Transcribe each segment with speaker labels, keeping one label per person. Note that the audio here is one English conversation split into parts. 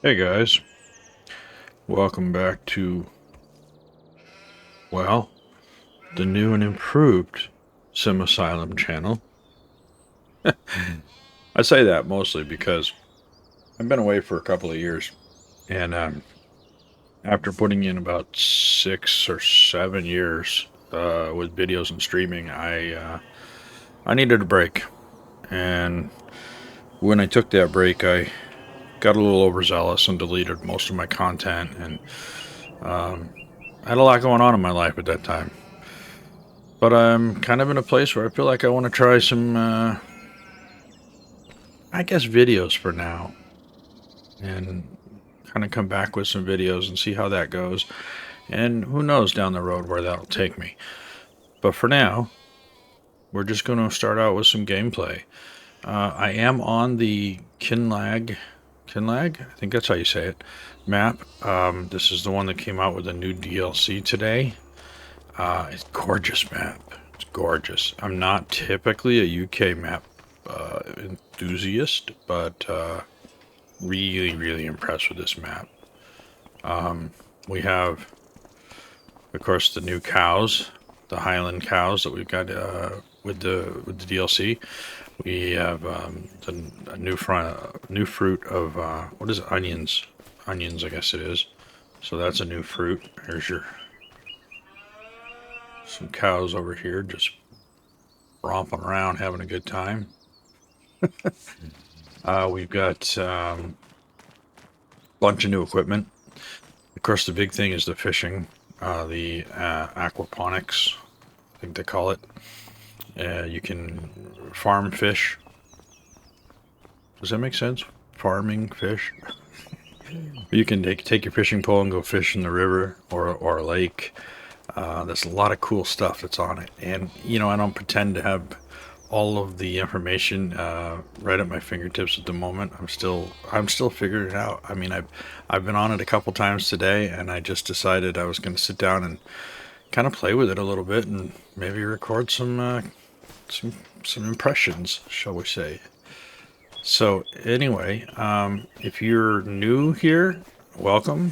Speaker 1: Hey guys, welcome back to, well, the new and improved Asylum channel. I say that mostly because I've been away for a couple of years, and after putting in about 6 or 7 years with videos and streaming, I needed a break. And when I took that break, I got a little overzealous and deleted most of my content, and I had a lot going on in my life at that time. But I'm kind of in a place where I feel like I want to try some, I guess, videos for now. And kind of come back with some videos and see how that goes. And who knows down the road where that'll take me. But for now, we're just going to start out with some gameplay. I am on the Kinlaig, I think that's how you say it, map. This is the one that came out with a new DLC today. It's a gorgeous map. It's gorgeous. I'm not typically a UK map enthusiast, but really, really impressed with this map. We have, of course, the new cows, the Highland cows that we've got with the DLC. We have a new fruit of what is it? Onions. Onions, I guess it is. So that's a new fruit. Here's your some cows over here just romping around, having a good time. We've got bunch of new equipment. Of course, the big thing is the fishing, the aquaponics, I think they call it. You can farm fish. Does that make sense? Farming fish. You can take your fishing pole and go fish in the river or a lake. There's a lot of cool stuff that's on it, and I don't pretend to have all of the information right at my fingertips at the moment. I'm still figuring it out. I mean, I've been on it a couple times today, and I just decided I was going to sit down and kind of play with it a little bit and maybe record some impressions, shall we say. So anyway, if you're new here, welcome.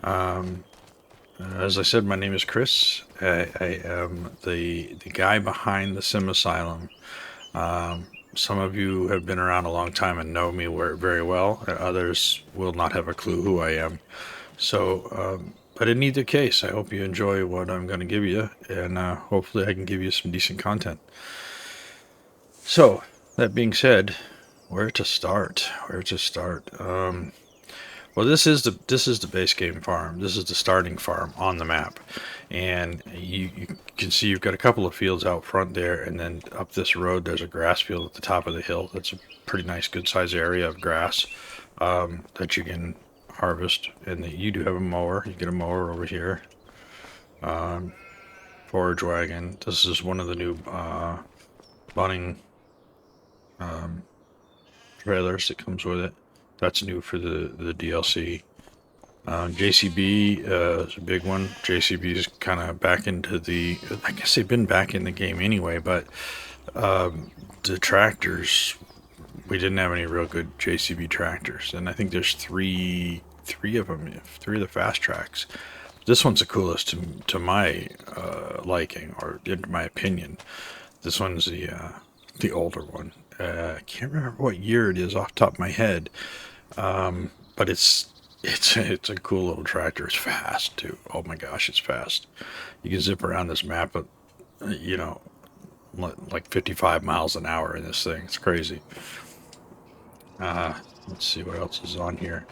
Speaker 1: As I said, my name is Chris. I am the guy behind the Asylum. Some of you have been around a long time and know me very well. Others will not have a clue who I am. So, but in either case, I hope you enjoy what I'm going to give you, and hopefully I can give you some decent content. So, that being said, where to start? Well, this is the base game farm. This is the starting farm on the map, and you can see you've got a couple of fields out front there, and then up this road there's a grass field at the top of the hill. That's a pretty nice, good size area of grass that you can harvest. And you do have a mower. You get a mower over here. Forage wagon. This is one of the new bunning trailers that comes with it. That's new for the DLC. JCB is a big one. JCB is kind of back into the. I guess they've been back in the game anyway, but the tractors, we didn't have any real good JCB tractors, and I think there's three of them, three of the fast tracks. This one's the coolest to my liking, or in my opinion. This one's the older one. I can't remember what year it is off the top of my head, but it's a cool little tractor. It's fast too. Oh my gosh, it's fast. You can zip around this map at like 55 miles an hour in this thing. It's crazy. Let's see what else is on here.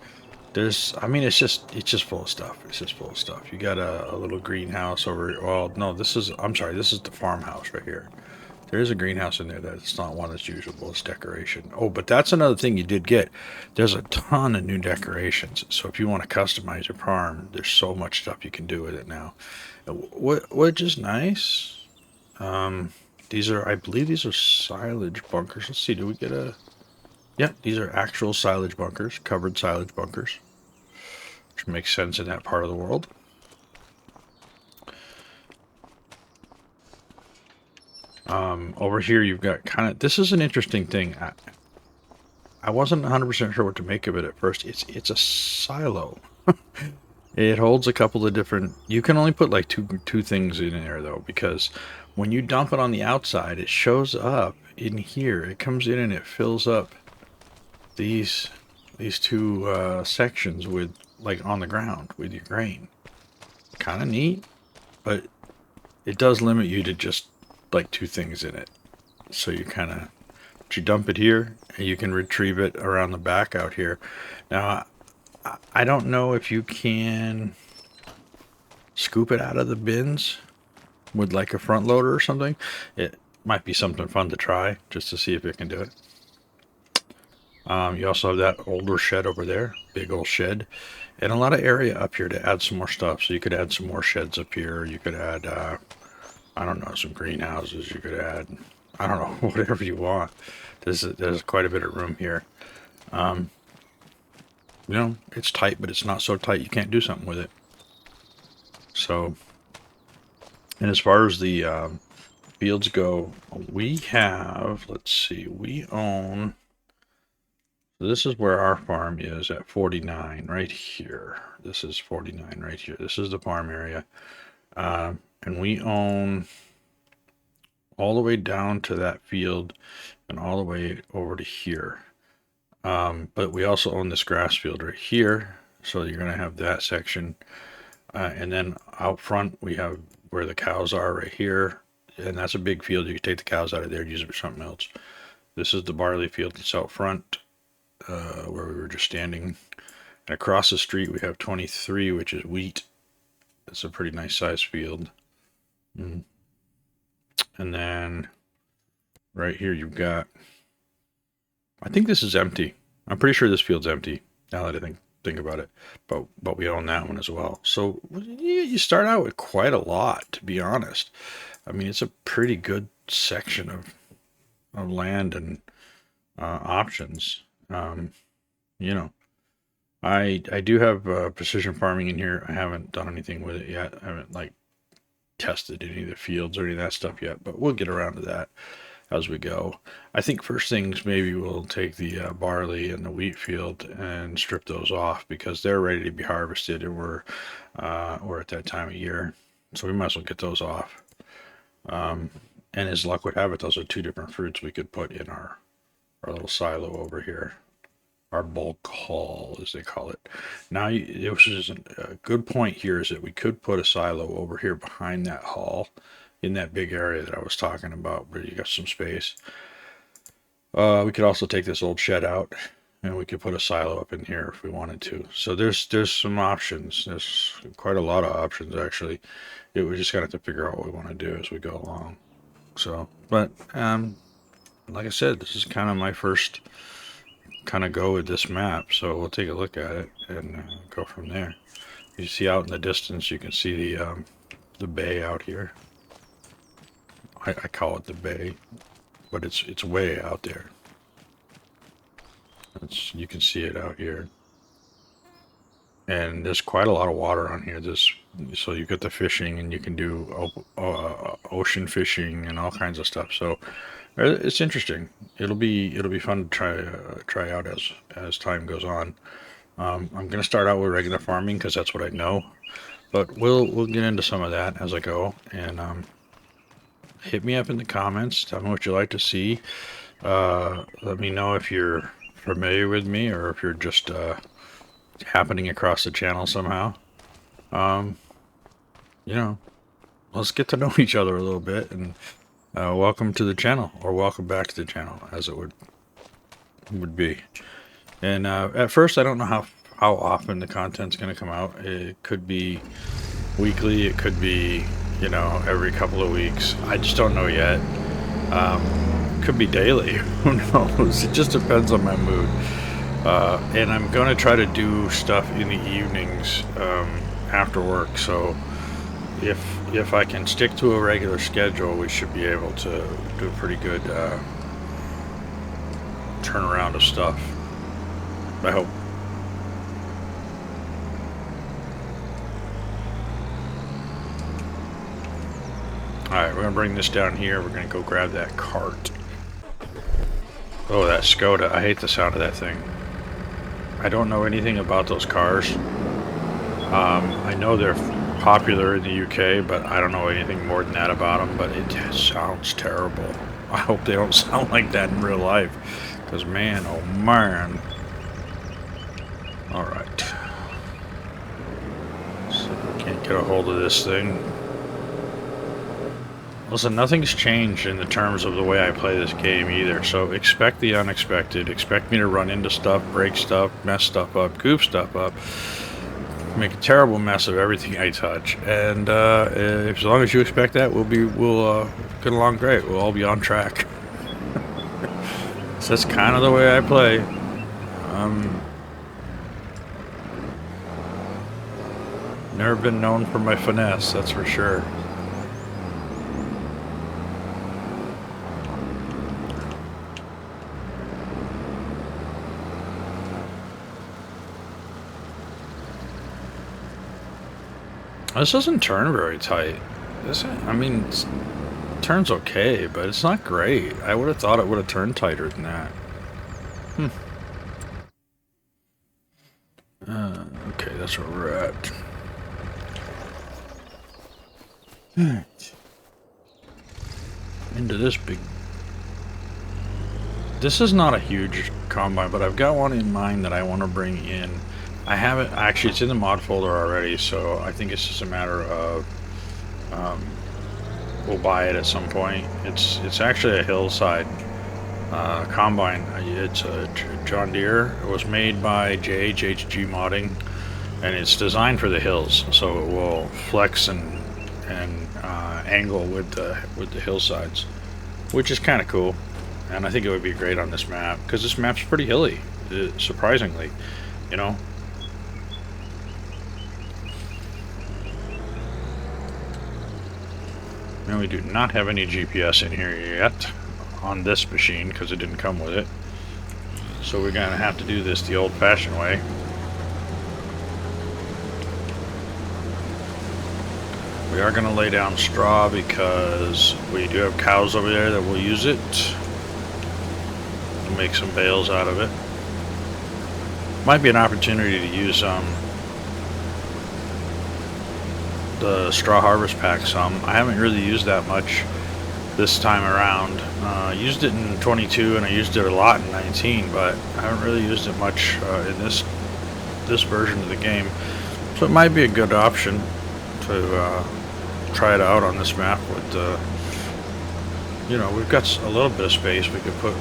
Speaker 1: I mean, it's just full of stuff. It's just full of stuff. You got a little greenhouse over. Well, no, I'm sorry. This is the farmhouse right here. There is a greenhouse in there that's not one that's usable as decoration. Oh, but that's another thing you did get. There's a ton of new decorations. So if you want to customize your farm, there's so much stuff you can do with it now. Which is nice. I believe these are silage bunkers. Let's see, do we get a... Yeah, these are actual silage bunkers, covered silage bunkers. Which makes sense in that part of the world. Over here you've got this is an interesting thing. I wasn't 100% sure what to make of it at first. It's a silo. It holds a couple of different. You can only put like two things in there though, because when you dump it on the outside, it shows up in here. It comes in and it fills up these two sections with like on the ground with your grain. Kind of neat, but it does limit you to just like two things in it. So you kind of you dump it here and you can retrieve it around the back out here. Now I don't know if you can scoop it out of the bins with like a front loader or something. It might be something fun to try just to see if it can do it. You also have that older shed over there, big old shed, and a lot of area up here to add some more stuff. So you could add some more sheds up here. You could add, I don't know, some greenhouses. You could add, I don't know, whatever you want. There's quite a bit of room here. You know, it's tight, but it's not so tight you can't do something with it. So, and as far as the fields go, we have, let's see, we own, so this is where our farm is at 49 right here. This is 49 right here. This is the farm area. And we own all the way down to that field and all the way over to here. But we also own this grass field right here. So you're going to have that section. And then out front, we have where the cows are right here. And that's a big field. You can take the cows out of there and use it for something else. This is the barley field that's out front, where we were just standing. And across the street, we have 23, which is wheat. It's a pretty nice sized field. And then right here, you've got, I think this is empty. I'm pretty sure this field's empty now that I think about it, but we own that one as well. So you start out with quite a lot, to be honest. I mean, it's a pretty good section of land and options. You know, I do have precision farming in here. I haven't done anything with it yet. I haven't like tested any of the fields or any of that stuff yet, but we'll get around to that as we go. I think first things, maybe we'll take the barley and the wheat field and strip those off because they're ready to be harvested, and we're at that time of year, so we might as well get those off. And as luck would have it, those are two different fruits we could put in our little silo over here, our bulk haul as they call it. Now, this is a good point here, is that we could put a silo over here behind that haul, in that big area that I was talking about where you got some space. We could also take this old shed out and we could put a silo up in here if we wanted to. So there's some options. There's quite a lot of options actually. We just got to figure out what we want to do as we go along. So, but like I said, this is kind of my first kind of go with this map. So we'll take a look at it and go from there. You see out in the distance, you can see the bay out here. I call it the bay, but it's way out there. You can see it out here, and there's quite a lot of water on here. So you get the fishing, and you can do ocean fishing and all kinds of stuff. So it's interesting. It'll be fun to try out as time goes on. I'm gonna start out with regular farming because that's what I know, but we'll get into some of that as I go. And hit me up in the comments. Tell me what you'd like to see. Let me know if you're familiar with me or if you're just happening across the channel somehow. You know, let's get to know each other a little bit, and welcome to the channel, or welcome back to the channel, as it would be. And at first, I don't know how often the content's going to come out. It could be weekly. It could be, you know, every couple of weeks. I just don't know yet. Could be daily. Who knows? It just depends on my mood. And I'm going to try to do stuff in the evenings after work. So if I can stick to a regular schedule, we should be able to do a pretty good turnaround of stuff. I hope. Alright, we're going to bring this down here. We're going to go grab that cart. Oh, that Skoda. I hate the sound of that thing. I don't know anything about those cars. I know they're popular in the UK, but I don't know anything more than that about them, but it sounds terrible. I hope they don't sound like that in real life, because man, oh man. Alright. So we can't get a hold of this thing. Listen, nothing's changed in the terms of the way I play this game either, so expect the unexpected. Expect me to run into stuff, break stuff, mess stuff up, goof stuff up, make a terrible mess of everything I touch. And as long as you expect that, we'll get along great. We'll all be on track. So that's kind of the way I play. Never been known for my finesse, that's for sure. This doesn't turn very tight. I mean, it turns okay, but it's not great. I would have thought it would have turned tighter than that. Okay, that's where we're at. Alright. Into this big... This is not a huge combine, but I've got one in mind that I want to bring in. I haven't actually, it's in the mod folder already, so I think it's just a matter of we'll buy it at some point. It's actually a hillside combine. It's a John Deere. It was made by JHG Modding, and it's designed for the hills, so it will flex and angle with the hillsides, which is kind of cool. And I think it would be great on this map because this map's pretty hilly, surprisingly, you know. And we do not have any GPS in here yet on this machine because it didn't come with it. So we're going to have to do this the old-fashioned way. We are going to lay down straw because we do have cows over there that will use it. We'll make some bales out of it. Might be an opportunity to use the straw harvest pack some. I haven't really used that much this time around. I used it in 22 and I used it a lot in 19, but I haven't really used it much in this version of the game. So it might be a good option to try it out on this map with you know, we've got a little bit of space. We could put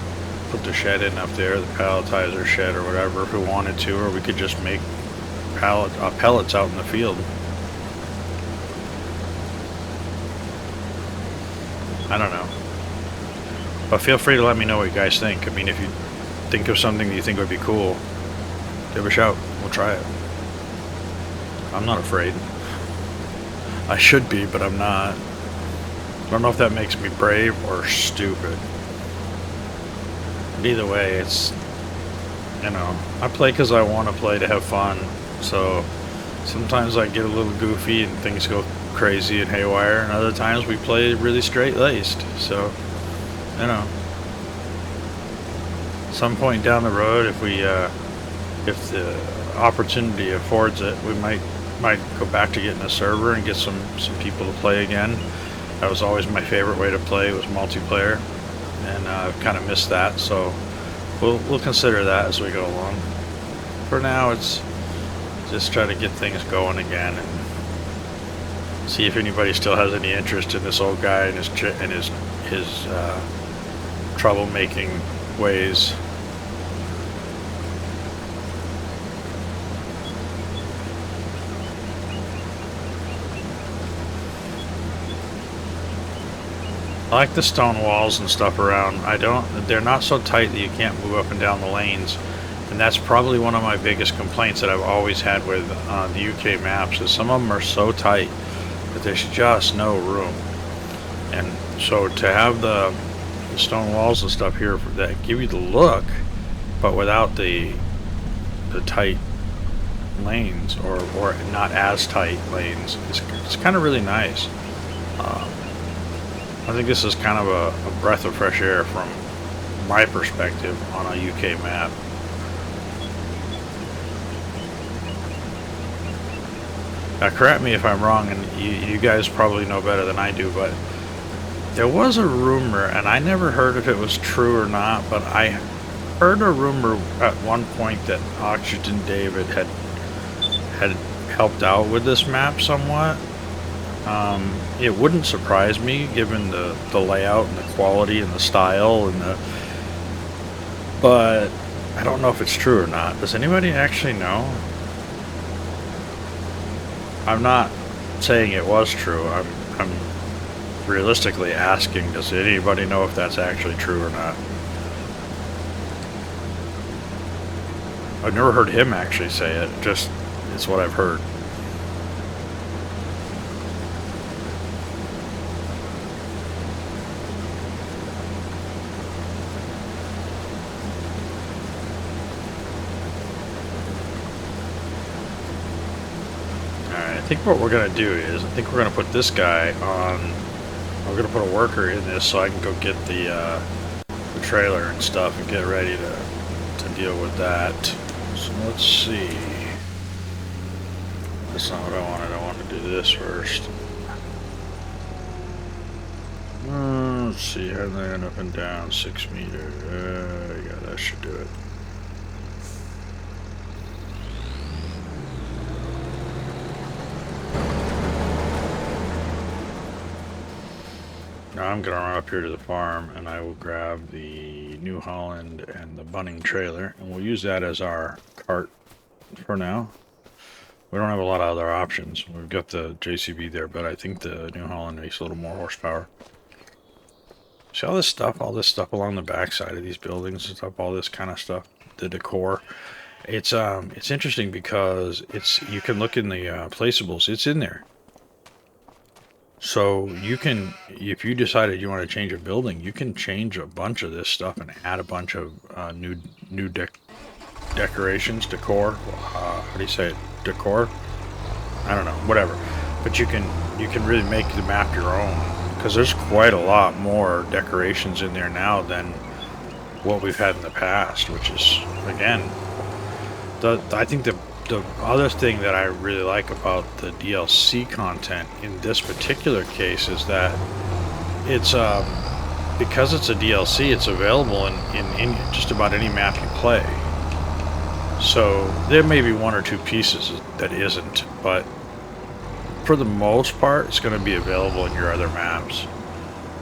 Speaker 1: the shed in up there, the palletizer shed or whatever if we wanted to, or we could just make pellets out in the field. I don't know. But feel free to let me know what you guys think. I mean, if you think of something that you think would be cool, give a shout. We'll try it. I'm not afraid. I should be, but I'm not. I don't know if that makes me brave or stupid. But either way, it's, you know, I play because I want to play to have fun. So sometimes I get a little goofy and things go crazy and haywire, and other times we play really straight-laced. So, you know, some point down the road, if the opportunity affords it, we might go back to getting a server and get some people to play again. That was always my favorite way to play, was multiplayer, and I've kind of missed that. So we'll consider that as we go along. For now, it's just try to get things going again and see if anybody still has any interest in this old guy and his troublemaking ways. I like the stone walls and stuff around. They're not so tight that you can't move up and down the lanes. And that's probably one of my biggest complaints that I've always had with the UK maps, is some of them are so tight that there's just no room. And so to have the stone walls and stuff here that give you the look, but without the tight lanes, or not as tight lanes, it's kind of really nice. I think this is kind of a breath of fresh air from my perspective on a UK map. Now, correct me if I'm wrong, and you guys probably know better than I do, but there was a rumor, and I never heard if it was true or not, but I heard a rumor at one point that Oxygen David had helped out with this map somewhat. It wouldn't surprise me given the layout and the quality and the style and the... But I don't know if it's true or not. Does anybody actually know? I'm not saying it was true. I'm realistically asking, does anybody know if that's actually true or not? I've never heard him actually say it, just it's what I've heard. Alright, I think what we're going to do is, I think we're going to put this guy on, we're going to put a worker in this so I can go get the trailer and stuff and get ready to deal with that. So let's see. That's not what I wanted. I want to do this first. Let's see. How they end up and down 6 meters. Yeah, that should do it. Now I'm going to run up here to the farm and I will grab the New Holland and the Bunning trailer and we'll use that as our cart for now. We don't have a lot of other options. We've got the JCB there, but I think the New Holland makes a little more horsepower. See all this stuff along the backside of these buildings and stuff, all this kind of stuff, the decor. It's interesting because you can look in the placeables, it's in there. So you can, if you decided you want to change a building, you can change a bunch of this stuff and add a bunch of new decorations, decor. How do you say it? Decor? I don't know, whatever. But you can really make the map your own because there's quite a lot more decorations in there now than what we've had in the past, which is again, I think the other thing that I really like about the DLC content in this particular case is that it's because it's a DLC, it's available in just about any map you play. So there may be one or two pieces that isn't, but for the most part it's going to be available in your other maps.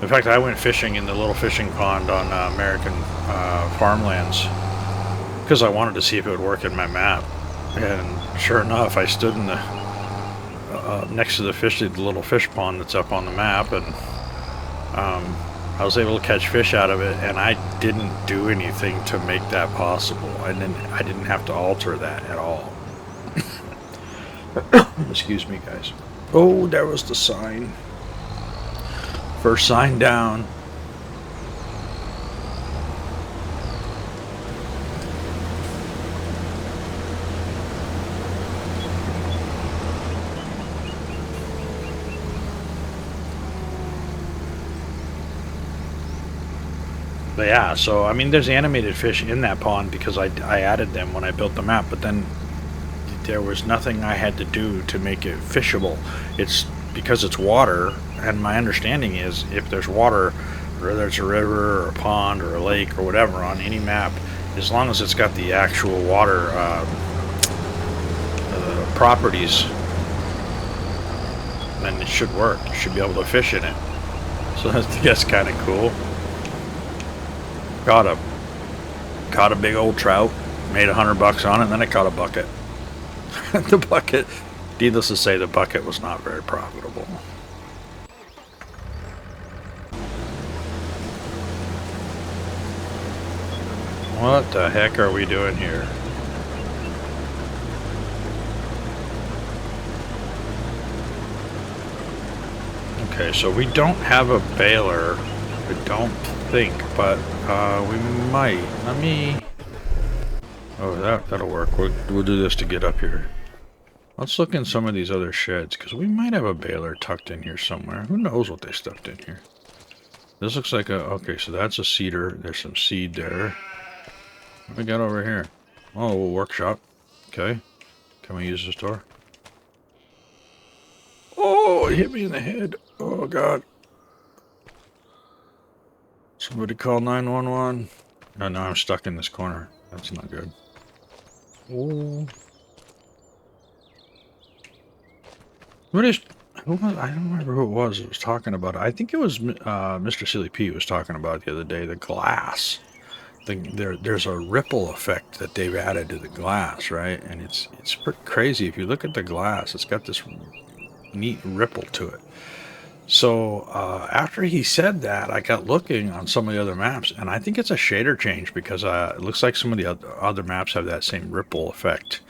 Speaker 1: In fact, I went fishing in the little fishing pond on American farmlands because I wanted to see if it would work in my map. And sure enough, I stood in the next to the little fish pond that's up on the map, and I was able to catch fish out of it. And I didn't do anything to make that possible. I didn't have to alter that at all. Excuse me, guys. Oh, there was the sign. First sign down. But yeah, so I mean there's animated fish in that pond because I added them when I built the map, but then there was nothing I had to do to make it fishable. It's because it's water, and my understanding is if there's water, whether it's a river or a pond or a lake or whatever on any map, as long as it's got the actual water properties, then it should work. You should be able to fish in it. So that's kind of cool. Caught a big old trout, made $100 on it, and then I caught a bucket. The bucket, needless to say, the bucket was not very profitable. What the heck are we doing here? Okay, so we don't have a baler, I don't think, but we might. Let me... Oh, that'll work. We'll do this to get up here. Let's look in some of these other sheds, because we might have a baler tucked in here somewhere. Who knows what they stuffed in here? This looks like a... Okay, so that's a cedar. There's some seed there. What do we got over here? Oh, a workshop. Okay. Can we use this door? Oh, it hit me in the head. Oh, God. Somebody call 911. No, no, I'm stuck in this corner. That's not good. Oh. What is... Who was, I don't remember who it was that was talking about it. I think it was Mr. Silly Pete was talking about it the other day, the glass. There's a ripple effect that they've added to the glass, right? And it's pretty crazy. If you look at the glass, it's got this neat ripple to it. So after he said that, I got looking on some of the other maps, and I think it's a shader change because it looks like some of the other maps have that same ripple effect.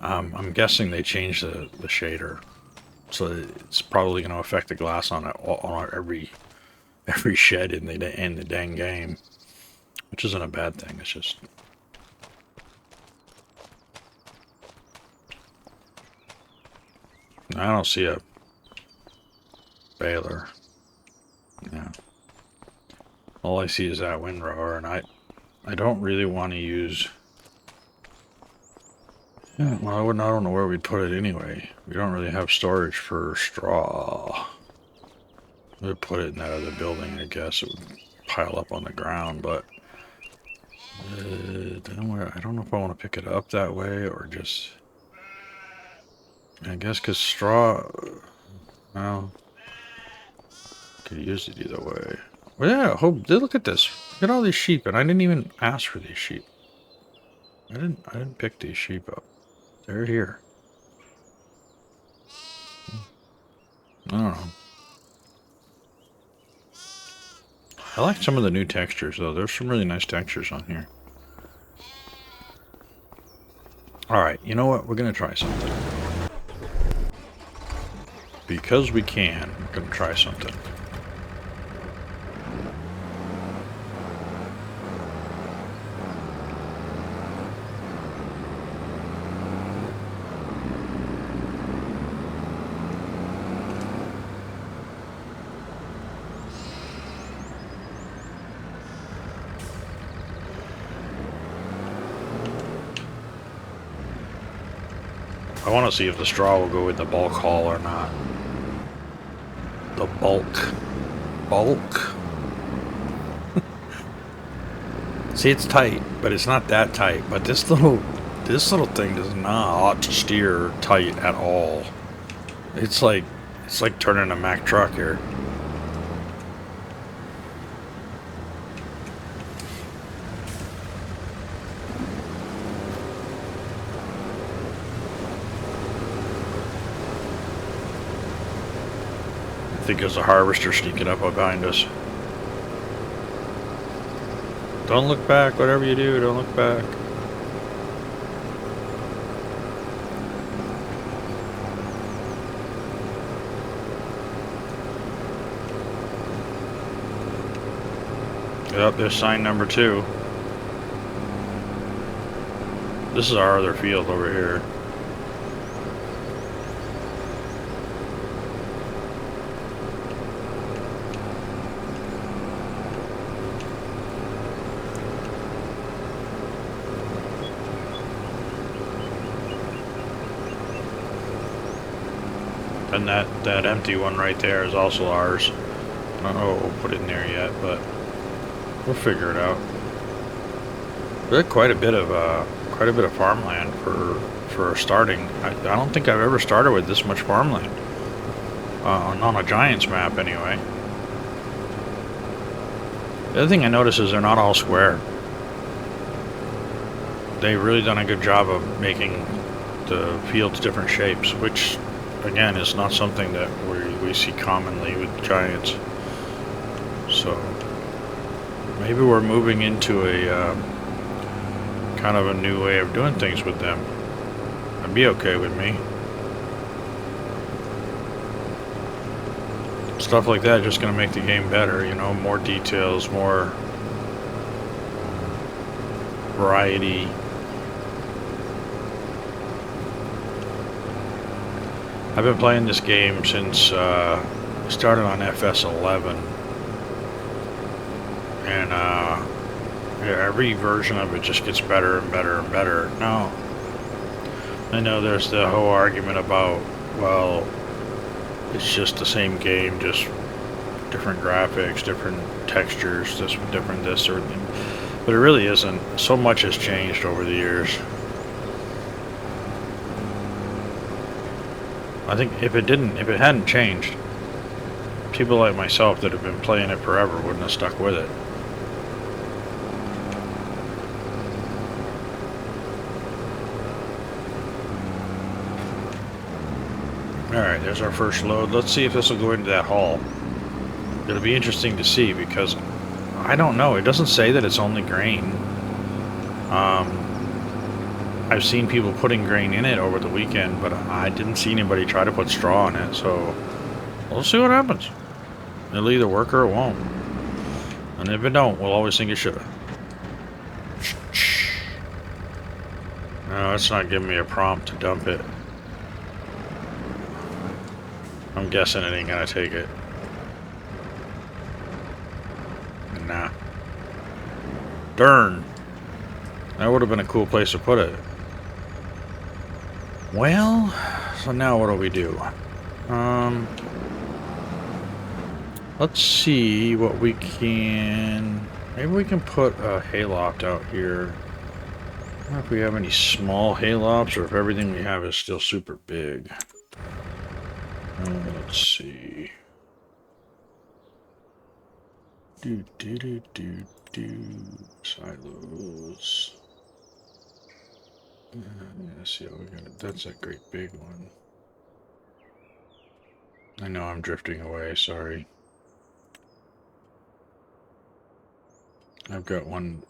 Speaker 1: I'm guessing they changed the shader, so it's probably going to affect the glass on every shed in the dang game, which isn't a bad thing. It's just... I don't see a baler. Yeah. All I see is that windrower, and I don't really want to use... Yeah, well, I don't know where we'd put it anyway. We don't really have storage for straw. We'd put it in that other building, I guess. It would pile up on the ground, but... I don't know if I want to pick it up that way, or just... I guess because straw... Well... Could use it either way. Well, yeah, look at this. Look at all these sheep, and I didn't even ask for these sheep. I didn't pick these sheep up. They're here. I don't know. I like some of the new textures, though. There's some really nice textures on here. Alright, you know what? We're going to try something. Because we can, we're going to try something. I want to see if the straw will go in the bulk haul or not. The bulk. Bulk? See, it's tight, but it's not that tight. But this little thing does not steer tight at all. It's like turning a Mack truck here. I think there's a harvester sneaking up behind us. Don't look back, whatever you do, don't look back. Yep, there's sign number 2. This is our other field over here. And that empty one right there is also ours. I don't know what we'll put in there yet, but we'll figure it out. We had quite a bit of farmland for starting. I don't think I've ever started with this much farmland on a Giants map, anyway. The other thing I notice is they're not all square. They've really done a good job of making the fields different shapes, which again is not something that we see commonly with Giants. So maybe we're moving into a kind of a new way of doing things with them. That'd be okay with me. Stuff like that is just going to make the game better, you know, more details, more variety. I've been playing this game since started on FS11. and yeah, every version of it just gets better and better and better. Now, I know there's the whole argument about, well, it's just the same game, just different graphics, different textures, different this or thing. But it really isn't. So much has changed over the years. I think if it hadn't changed, people like myself that have been playing it forever wouldn't have stuck with it. Alright, there's our first load. Let's see if this will go into that hall. It'll be interesting to see because I don't know. It doesn't say that it's only grain. I've seen people putting grain in it over the weekend, but I didn't see anybody try to put straw in it, so we'll see what happens. It'll either work or it won't. And if it don't, we'll always think it should have. No, it's not giving me a prompt to dump it. I'm guessing it ain't gonna take it. Nah. Darn. That would have been a cool place to put it. Well, so now what do we do? Let's see what we can... Maybe we can put a hayloft out here. I don't know if we have any small haylofts or if everything we have is still super big. Let's see. Silos. Let's see how we got it. That's a great big one. I know I'm drifting away, sorry. I've got one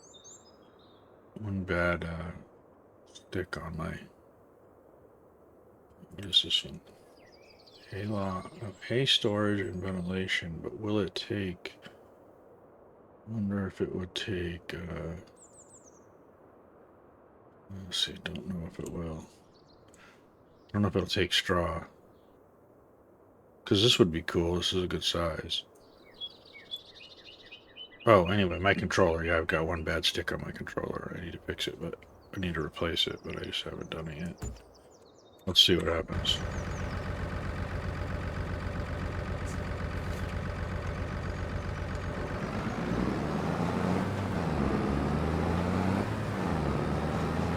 Speaker 1: bad stick on my... What is this one? Hay storage and ventilation, but will it take... I wonder if it would take... let's see, don't know if it will. I don't know if it'll take straw. Because this would be cool, this is a good size. Oh, anyway, my controller. Yeah, I've got one bad stick on my controller. I need to fix it, but I need to replace it, but I just haven't done it yet. Let's see what happens.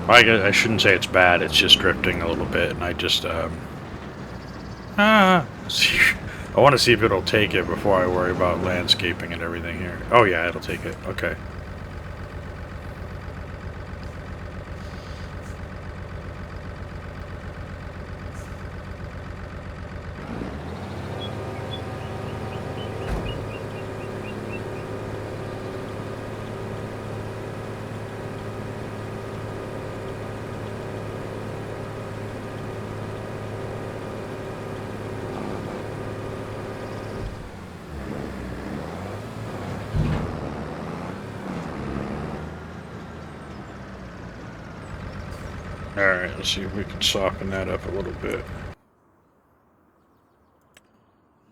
Speaker 1: I shouldn't say it's bad, it's just drifting a little bit, and I just, I want to see if it'll take it before I worry about landscaping and everything here. Oh yeah, it'll take it. Okay. Alright, let's see if we can soften that up a little bit.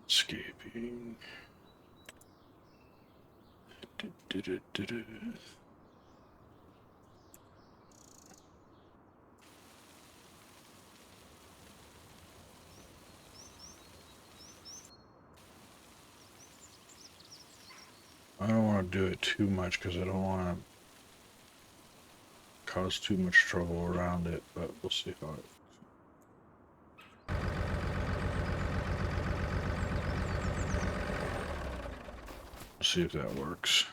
Speaker 1: Escaping. I don't want to do it too much because I don't want to cause too much trouble around it, but we'll see how it... See if that works.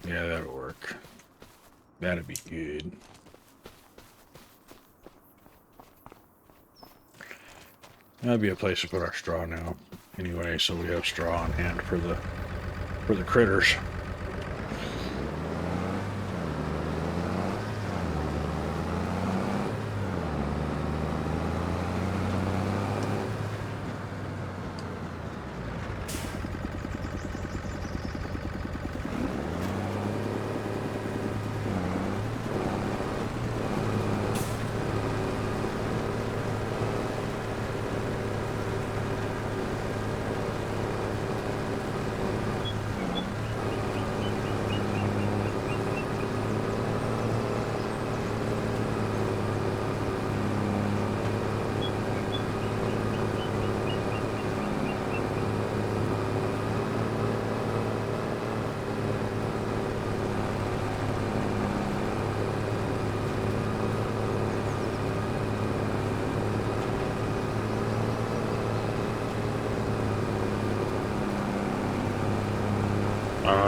Speaker 1: Yeah, that'll work. That'd be good. That'd be a place to put our straw now. Anyway, so we have straw on hand for the critters.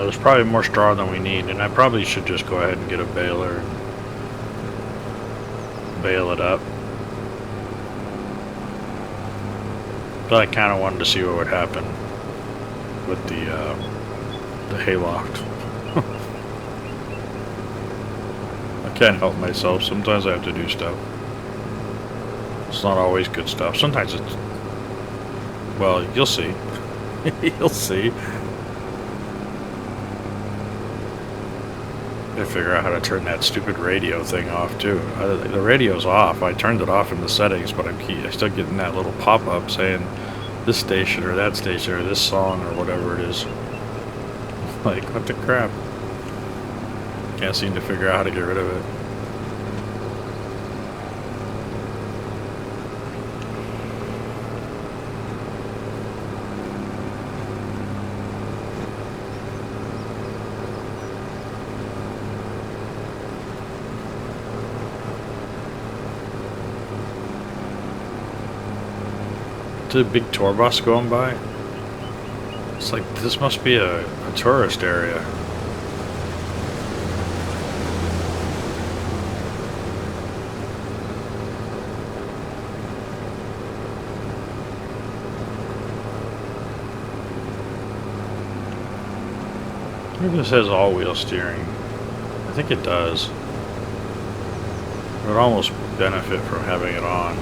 Speaker 1: There's probably more straw than we need, and I probably should just go ahead and get a baler and bale it up. But I kind of wanted to see what would happen with the hayloft. I can't help myself. Sometimes I have to do stuff. It's not always good stuff. Sometimes it's... Well, you'll see. You'll see. I figure out how to turn that stupid radio thing off too. The radio's off. I turned it off in the settings, but I still getting that little pop-up saying this station or that station or this song or whatever it is. Like, what the crap? Can't seem to figure out how to get rid of it. A big tour bus going by. It's like this must be a tourist area. Maybe this has all-wheel steering. I think it does. It would almost benefit from having it on.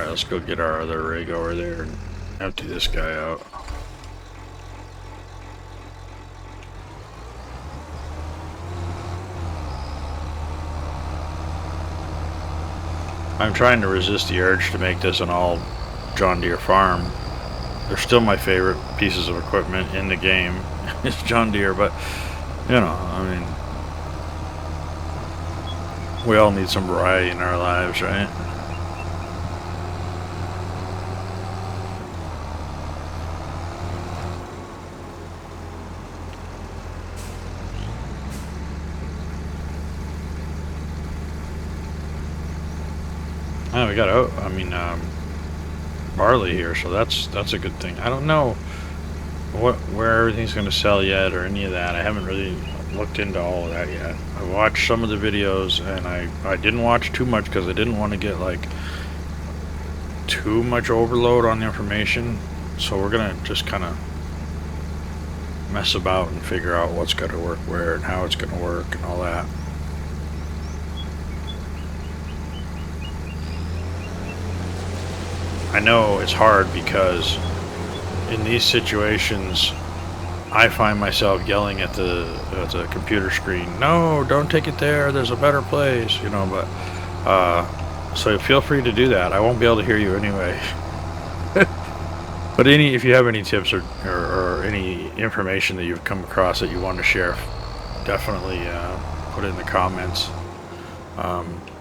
Speaker 1: Let's go get our other rig over there and empty this guy out. I'm trying to resist the urge to make this an all John Deere farm. They're still my favorite pieces of equipment in the game. It's John Deere, but you know, I mean, we all need some variety in our lives, right? Oh, we got barley here, so that's a good thing. I don't know where everything's going to sell yet or any of that. I haven't really looked into all of that yet. I watched some of the videos, and I didn't watch too much because I didn't want to get like too much overload on the information. So we're gonna just kind of mess about and figure out what's going to work where and how it's going to work and all that. I know it's hard because in these situations I find myself yelling at the computer screen, no, don't take it there, there's a better place, you know, but so feel free to do that. I won't be able to hear you anyway. But if you have any tips or any information that you've come across that you want to share, definitely put it in the comments.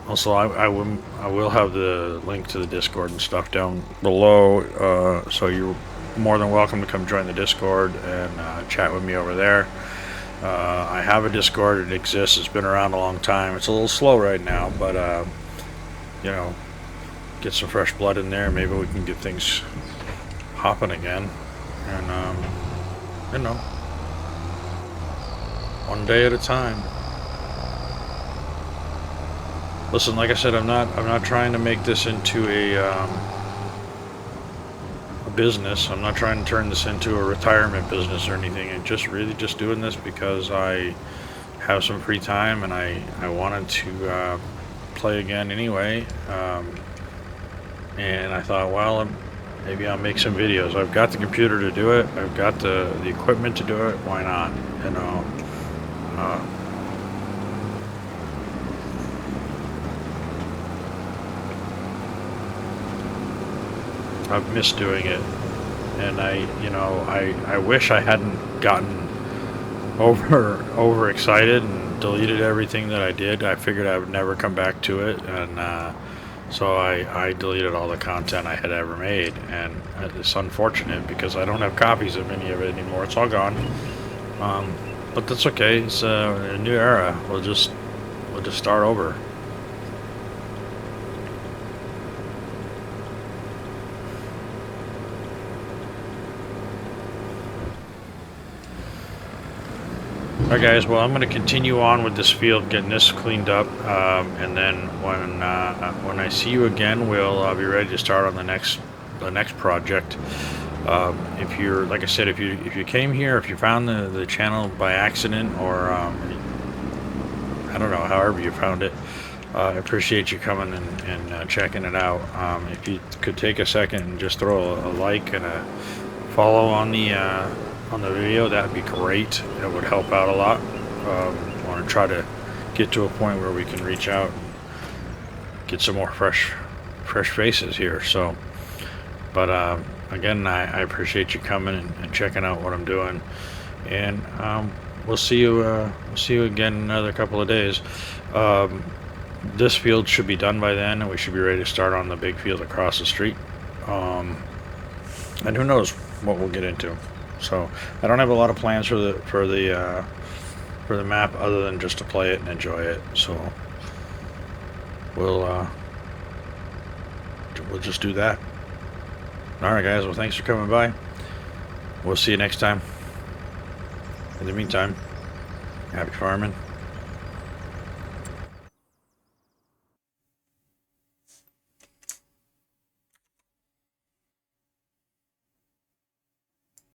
Speaker 1: Also, I will have the link to the Discord and stuff down below, so you're more than welcome to come join the Discord and chat with me over there. I have a Discord, it exists, it's been around a long time. It's a little slow right now, but you know, get some fresh blood in there, maybe we can get things hopping again. And you know, one day at a time. Listen, like I said, I'm not trying to make this into a business. I'm not trying to turn this into a retirement business or anything. I'm just really just doing this because I have some free time and I wanted to play again anyway. And I thought, well, maybe I'll make some videos. I've got the computer to do it. I've got the equipment to do it. Why not? You know. I've missed doing it, and I wish I hadn't gotten over excited and deleted everything that I did. I figured I would never come back to it, and so I deleted all the content I had ever made, and it's unfortunate because I don't have copies of any of it anymore. It's all gone, but that's okay. It's a new era. We'll just start over. Alright guys, well I'm going to continue on with this field, getting this cleaned up, and then when I see you again, we'll be ready to start on the next project. If you're, like I said, if you came here, if you found the channel by accident, or I don't know, however you found it, I appreciate you coming and checking it out. If you could take a second and just throw a like and a follow on the video, that'd be great. It would help out a lot. I want to try to get to a point where we can reach out and get some more fresh faces here. So, but again, I appreciate you coming and checking out what I'm doing, and we'll see you again in another couple of days. This field should be done by then, and we should be ready to start on the big field across the street. And who knows what we'll get into. So I don't have a lot of plans for the map other than just to play it and enjoy it. So we'll just do that. All right, guys. Well, thanks for coming by. We'll see you next time. In the meantime, happy farming.